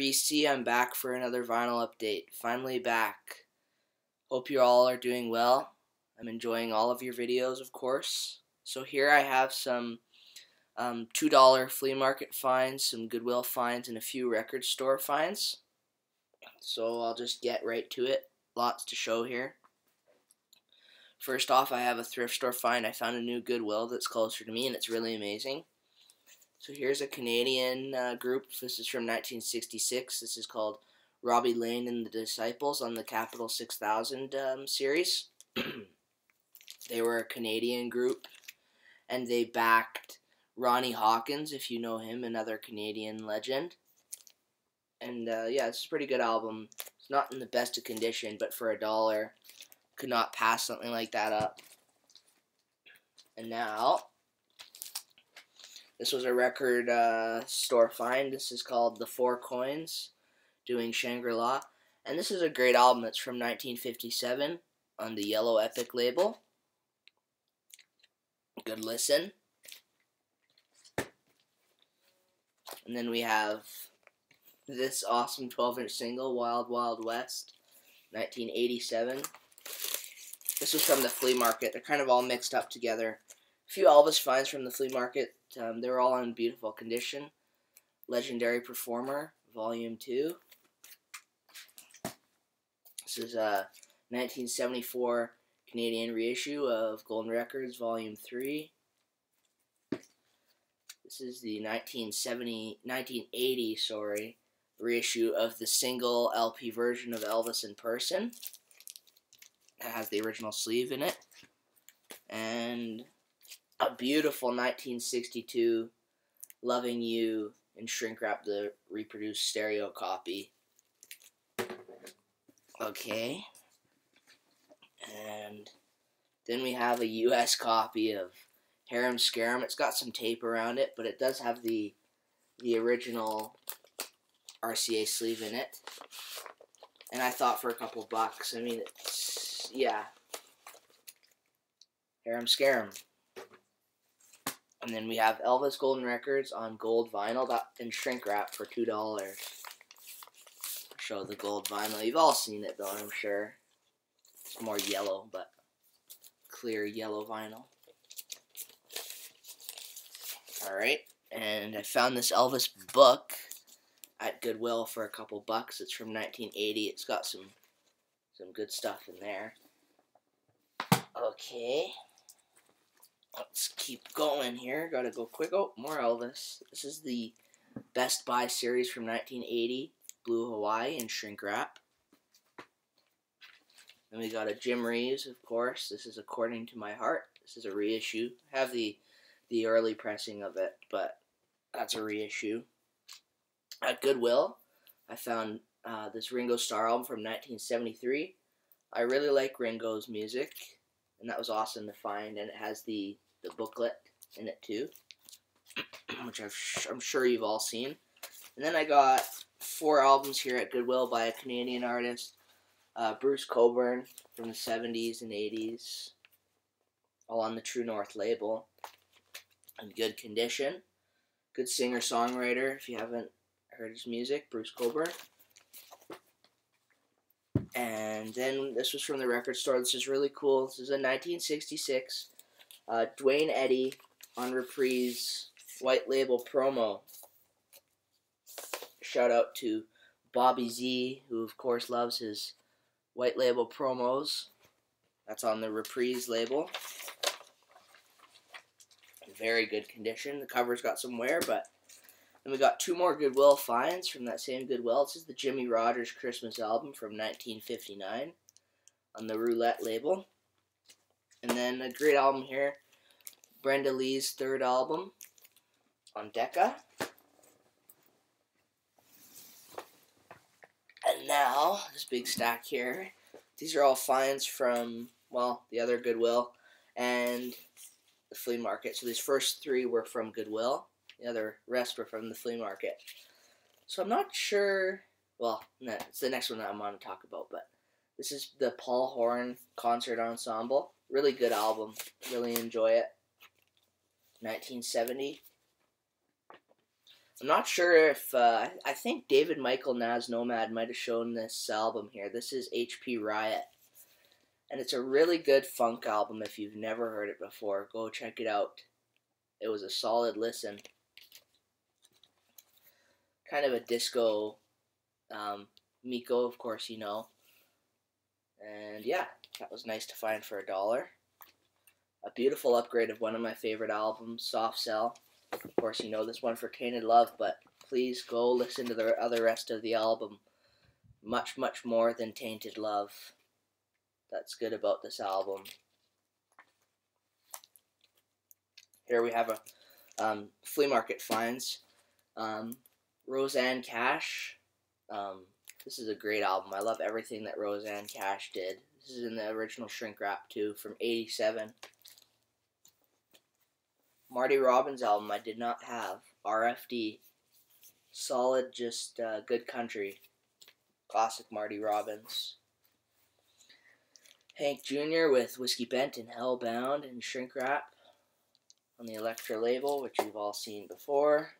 BC, I'm back for another vinyl update. Finally back. Hope you all are doing well. I'm enjoying all of your videos, of course. So here I have some $2 flea market finds, some Goodwill finds, and a few record store finds. So I'll just get right to it. Lots to show here. First off, I have a thrift store find. I found a new Goodwill that's closer to me, and it's really amazing. So here's a Canadian group. This is from 1966. This is called Robbie Lane and the Disciples on the Capital 6000 series. They were a Canadian group, and they backed Ronnie Hawkins, if you know him, another Canadian legend. And yeah, it's a pretty good album. It's not in the best of condition, but for $1, could not pass something like that up. And now, this was a record store find. This is called The Four Coins, doing Shangri-La. And this is a great album. It's from 1957 on the Yellow Epic label. Good listen. And then we have this awesome 12-inch single, Wild Wild West, 1987. This was from the Flea Market. They're kind of all mixed up together. A few Elvis finds from the Flea Market. They were all in beautiful condition. Legendary Performer, Volume 2. This is a 1974 Canadian reissue of Golden Records, Volume 3. This is the 1980 reissue of the single LP version of Elvis in Person. It has the original sleeve in it. And a beautiful 1962 Loving You in shrink wrap, the reproduced stereo copy. Okay. And then we have a US copy of Harem Scarum. It's got some tape around it, but it does have the original RCA sleeve in it. And I thought for a couple bucks, I mean, it's, yeah. Harem Scarum. And then we have Elvis Golden Records on gold vinyl in shrink wrap for $2. Show the gold vinyl. You've all seen it though, I'm sure. It's more yellow, but clear yellow vinyl. Alright, and I found this Elvis book at Goodwill for a couple bucks. It's from 1980. It's got some good stuff in there. Okay. Let's keep going here. Gotta go quick. Oh, more Elvis. This is the Best Buy series from 1980. Blue Hawaii in shrink wrap. Then we got a Jim Reeves, of course. This is According to My Heart. This is a reissue. I have the early pressing of it, but that's a reissue. At Goodwill, I found this Ringo Starr album from 1973. I really like Ringo's music, and that was awesome to find, and it has the booklet in it too, which I'm sure you've all seen. And then I got 4 albums here at Goodwill by a Canadian artist, Bruce Cockburn, from the 70s and 80s, all on the True North label, in good condition. Good singer-songwriter, if you haven't heard his music, Bruce Cockburn. And then this was from the record store. This is really cool. This is a 1966 Dwayne Eddy on Reprise white label promo. Shout out to Bobby Z, who of course loves his white label promos. That's on the Reprise label. Very good condition. The cover's got some wear, but then we got 2 more Goodwill finds from that same Goodwill. This is the Jimmy Rogers Christmas album from 1959 on the Roulette label. And then a great album here, Brenda Lee's 3rd album on Decca. And now, this big stack here. These are all finds from, well, the other Goodwill and the Flea Market. So these first 3 were from Goodwill. The other rest were from the Flea Market. So I'm not sure, well, no, it's the next one that I'm going to talk about, but this is the Paul Horn Concert Ensemble. Really good album. Really enjoy it. 1970. I'm not sure if, I think David Michael Nas Nomad might have shown this album here. This is HP Riot. And it's a really good funk album. If you've never heard it before, go check it out. It was a solid listen. Kind of a disco, Miko, of course, you know. And yeah, that was nice to find for $1. A beautiful upgrade of one of my favorite albums, Soft Cell. Of course, you know this one for Tainted Love, but please go listen to the other rest of the album. Much, much more than Tainted Love. That's good about this album. Here we have a Flea Market finds. Roseanne Cash. This is a great album. I love everything that Roseanne Cash did. This is in the original shrink wrap too, from '87. Marty Robbins album I did not have. RFD. Solid, just good country. Classic Marty Robbins. Hank Jr. with Whiskey Bent and Hellbound and shrink wrap on the Elektra label, which we've all seen before.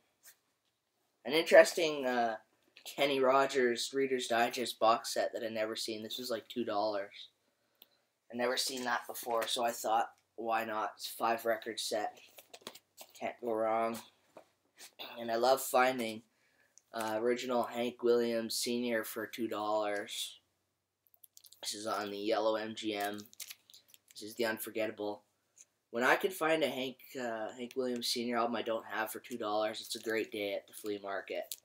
An interesting Kenny Rogers Reader's Digest box set that I'd never seen. This was like $2. I'd never seen that before, so I thought, why not? It's a 5-record set. Can't go wrong. And I love finding original Hank Williams Sr. for $2. This is on the yellow MGM. This is the Unforgettable. When I can find a Hank Williams Sr. album I don't have for $2, it's a great day at the flea market.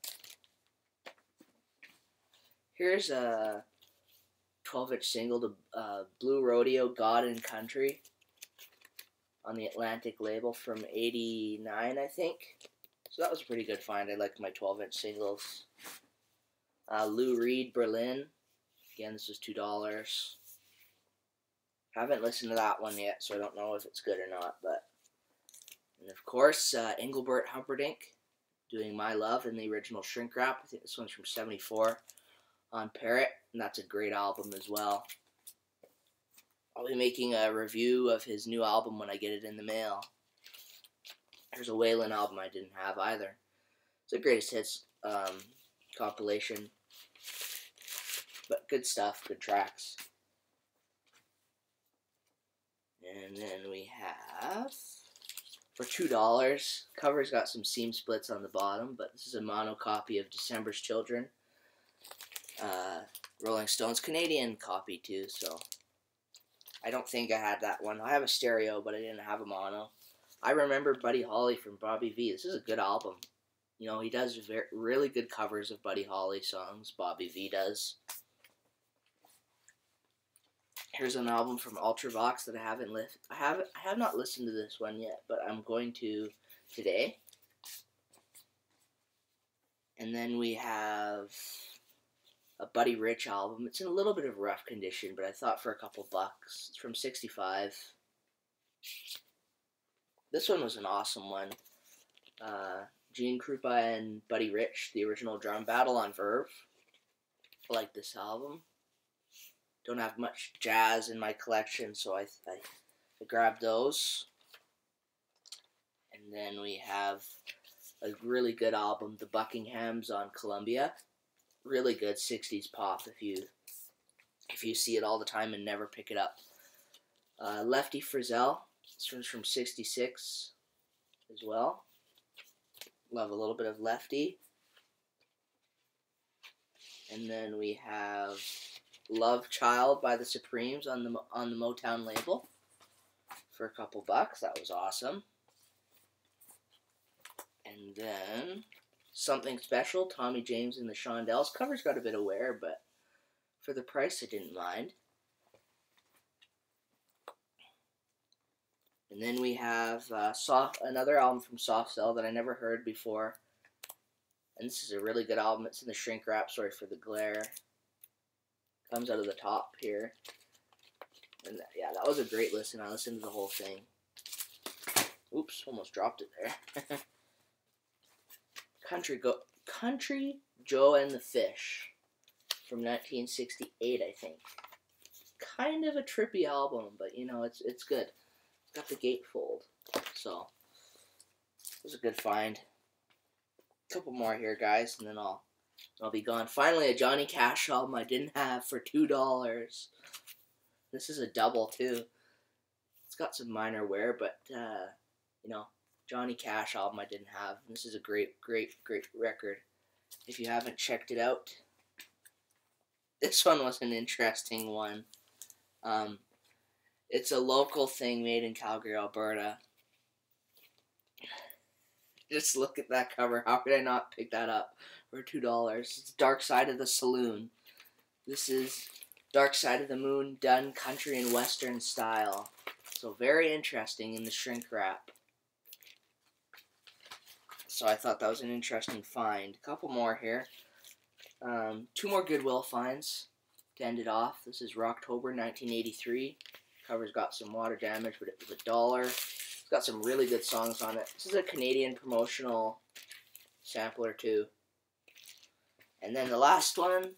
Here's a 12-inch single to Blue Rodeo, God and Country on the Atlantic label from '89, I think. So that was a pretty good find. I like my 12-inch singles. Lou Reed, Berlin. Again, this was $2. Haven't listened to that one yet, so I don't know if it's good or not. But, and of course, Engelbert Humperdinck doing My Love in the original shrink wrap. I think this one's from '74 on Parrot, and that's a great album as well. I'll be making a review of his new album when I get it in the mail. There's a Waylon album I didn't have either. It's a greatest hits compilation. But good stuff, good tracks. And then we have, for $2, cover's got some seam splits on the bottom, but this is a mono copy of December's Children. Rolling Stones Canadian copy too, so I don't think I had that one. I have a stereo, but I didn't have a mono. I remember Buddy Holly from Bobby V. This is a good album. You know, he does really good covers of Buddy Holly songs. Bobby V does. Here's an album from Ultravox that I haven't listened. I have not listened to this one yet, but I'm going to today. And then we have a Buddy Rich album. It's in a little bit of rough condition, but I thought for a couple bucks. It's from '65. This one was an awesome one. Gene Krupa and Buddy Rich, the original drum battle on Verve. I like this album. Don't have much jazz in my collection, so I grabbed those. And then we have a really good album, The Buckinghams on Columbia. Really good 60s pop if you see it all the time and never pick it up. Lefty Frizzell. This one's from '66 as well. Love a little bit of Lefty. And then we have Love Child by the Supremes on the Motown label for a couple bucks. That was awesome. And then Something Special, Tommy James and the Shondells. Cover's got a bit of wear, but for the price I didn't mind. And then we have another album from Soft Cell that I never heard before. And this is a really good album. It's in the shrink wrap. Sorry for the glare. Comes out of the top here. And yeah, that was a great listen. I listened to the whole thing. Oops, almost dropped it there. Country Joe and the Fish from 1968, I think. Kind of a trippy album, but you know, it's good. It's got the gatefold, so it was a good find. Couple more here, guys, and then I'll be gone. Finally, a Johnny Cash album I didn't have for $2. This is a double too. It's got some minor wear, but you know, Johnny Cash album I didn't have. This is a great record. If you haven't checked it out, this one was an interesting one. It's a local thing made in Calgary, Alberta. Just look at that cover. How could I not pick that up for $2? It's Dark Side of the Saloon. This is Dark Side of the Moon done country and western style. So very interesting in the shrink wrap. So I thought that was an interesting find. A couple more here. 2 more Goodwill finds to end it off. This is Rocktober 1983. Cover's got some water damage, but it was $1. It's got some really good songs on it. This is a Canadian promotional sampler too. And then the last one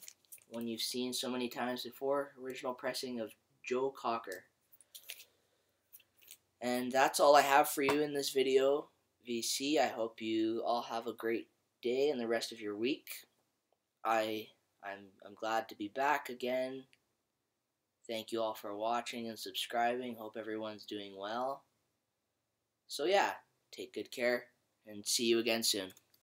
you've seen so many times before, original pressing of Joe Cocker. And that's all I have for you in this video, VC. I hope you all have a great day and the rest of your week. I'm glad to be back again. Thank you all for watching and subscribing. Hope everyone's doing well. So yeah, take good care and see you again soon.